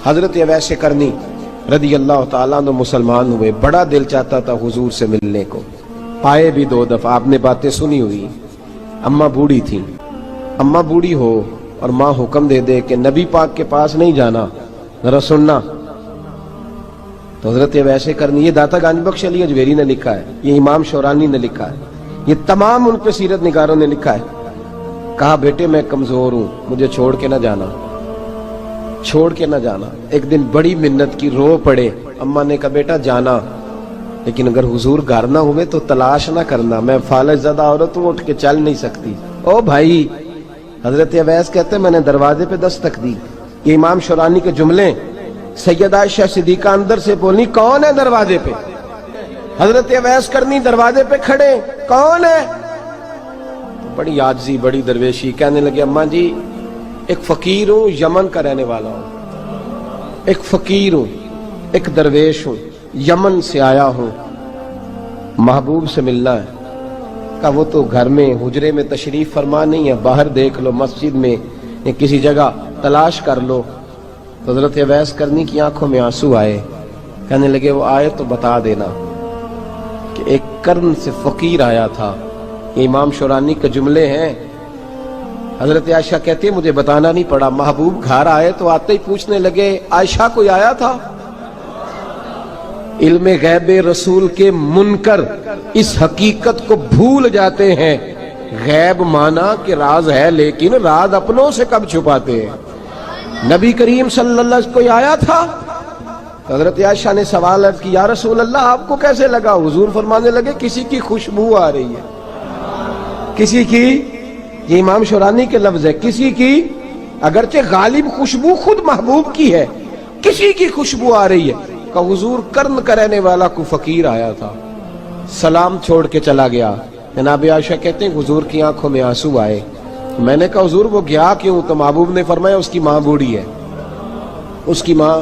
حضرت اویس کرنی رضی اللہ تعالیٰ عنہ مسلمان ہوئے، بڑا دل چاہتا تھا حضور سے ملنے کو، آئے بھی 2 دفعہ، آپ نے باتیں سنی ہوئی۔ اماں بوڑھی تھیں، اماں بوڑھی ہو اور ماں حکم دے دے کہ نبی پاک کے پاس نہیں جانا، ذرا سننا، تو حضرت اویس کرنی، یہ داتا گنج بخش علی اجویری نے لکھا ہے، یہ امام شورانی نے لکھا ہے، یہ تمام ان کے سیرت نگاروں نے لکھا ہے، کہا بیٹے میں کمزور ہوں، مجھے چھوڑ کے نہ جانا، چھوڑ کے نہ جانا۔ ایک دن بڑی منت کی، رو پڑے، اماں نے کہا بیٹا جانا، لیکن اگر حضور گھر نہ ہوئے تو تلاش نہ کرنا، میں فالج زدہ عورت ہوں، اٹھ کے چل نہیں سکتی۔ او بھائی، حضرت اویس کہتے ہیں میں نے دروازے پہ دستک دی، یہ امام شورانی کے جملے، سیدہ عائشہ صدیقہ اندر سے بولنی کون ہے دروازے پہ؟ حضرت اویس کرنی دروازے پہ کھڑے، کون ہے؟ بڑی عاجزی، بڑی درویشی، کہنے لگے اماں جی ایک فقیر ہوں، یمن کا رہنے والا ہوں، ایک فقیر ہوں، ایک درویش ہوں، یمن سے آیا ہوں، محبوب سے ملنا ہے۔ کہا وہ تو گھر میں حجرے میں تشریف فرما نہیں ہے، باہر دیکھ لو، مسجد میں یا کسی جگہ تلاش کر لو۔ حضرت اویس کرنی کی آنکھوں میں آنسو آئے، کہنے لگے وہ آئے تو بتا دینا کہ ایک قرن سے فقیر آیا تھا۔ یہ امام شورانی کے جملے ہیں۔ حضرت عائشہ کہتی ہے مجھے بتانا نہیں پڑا، محبوب گھر آئے تو آتے ہی پوچھنے لگے عائشہ کوئی آیا تھا؟ علم غیب رسول کے منکر اس حقیقت کو بھول جاتے ہیں، غیب مانا کہ راز ہے لیکن راز اپنوں سے کب چھپاتے ہیں۔ نبی کریم صلی اللہ علیہ وسلم کوئی آیا تھا؟ حضرت عائشہ نے سوال عرض کی یا رسول اللہ آپ کو کیسے لگا؟ حضور فرمانے لگے کسی کی خوشبو آ رہی ہے، کسی کی، یہ امام شورانی کے لفظ ہے، کسی کی، اگرچہ غالب خوشبو خود محبوب کی ہے، کسی کی خوشبو آ رہی ہے۔ کہ حضور قرن کا رہنے والا کو فقیر آیا تھا، سلام چھوڑ کے چلا گیا۔ جناب عائشہ کہتے ہیں حضور کی آنکھوں میں آنسو آئے۔ میں نے کہا حضور وہ گیا کیوں؟ تو محبوب نے فرمایا اس کی ماں بوڑھی ہے، اس کی ماں،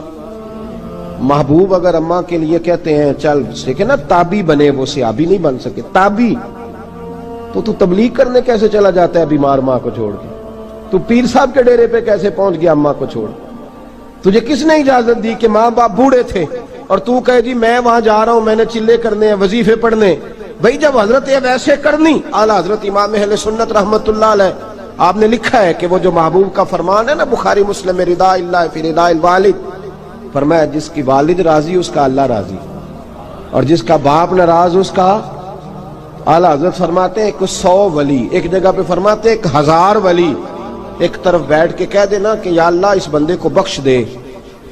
محبوب اگر اماں کے لیے کہتے ہیں چل دیکھیں نا تابی بنے، وہ صحابی نہیں بن سکے، تابی، تو تبلیغ کرنے کیسے چلا جاتا ہے بیمار ماں کو چھوڑ کے؟ تو پیر صاحب کے ڈیرے پہ کیسے پہنچ گیا اماں کو چھوڑ؟ تجھے کس نے اجازت دی کہ ماں باپ بوڑھے تھے اور تو کہے جی میں وہاں جا رہا ہوں، میں نے چلے کرنے ہیں، وظیفے پڑھنے؟ بھئی جب حضرت اویس کرنی اعلیٰ حضرت امام اہل سنت رحمت اللہ علیہ، آپ نے لکھا ہے کہ وہ جو محبوب کا فرمان ہے نا بخاری مسلم میں، رضا اللہ فی رضا الوالد، فرمایا جس کی والد راضی اس کا اللہ راضی، اور جس کا باپ ناراض اس کا، اعلیٰ حضرت فرماتے ہیں 100 ولی، ایک جگہ پہ فرماتے ہیں 1000 ولی ایک طرف بیٹھ کے کہہ دینا کہ یا اللہ اس بندے کو بخش دے،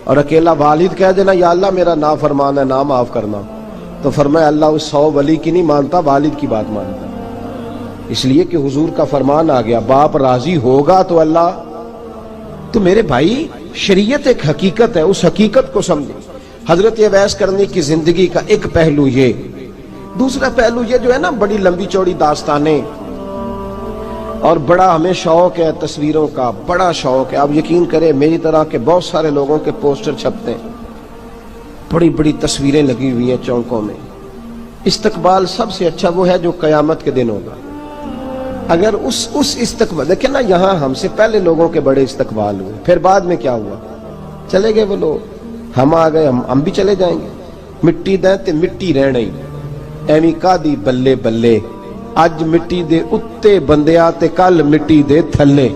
اور اکیلا والد کہہ دینا یا اللہ میرا نافرمان ہے، نہ معاف کرنا، تو فرمایا اللہ اس 100 ولی کی نہیں مانتا، والد کی بات مانتا، اس لیے کہ حضور کا فرمان آ گیا باپ راضی ہوگا تو اللہ۔ تو میرے بھائی شریعت ایک حقیقت ہے، اس حقیقت کو سمجھیں۔ حضرت اویس کرنی کی زندگی کا ایک پہلو یہ، دوسرا پہلو یہ جو ہے نا بڑی لمبی چوڑی داستانیں، اور بڑا ہمیں شوق ہے تصویروں کا، بڑا شوق ہے، آپ یقین کریں میری طرح کے بہت سارے لوگوں کے پوسٹر چھپتے ہیں، بڑی بڑی تصویریں لگی ہوئی ہیں چوکوں میں۔ استقبال سب سے اچھا وہ ہے جو قیامت کے دن ہوگا۔ اگر اس استقبال دیکھیں نا، یہاں ہم سے پہلے لوگوں کے بڑے استقبال ہوئے، پھر بعد میں کیا ہوا؟ چلے گئے وہ لوگ، ہم آ گئے، ہم بھی چلے جائیں گے۔ مٹی دیں تے مٹی رہنا ہی، ایویں کا دی بلے بلے، اج مٹی دے اتے بندیا تے کل مٹی دے تھلے۔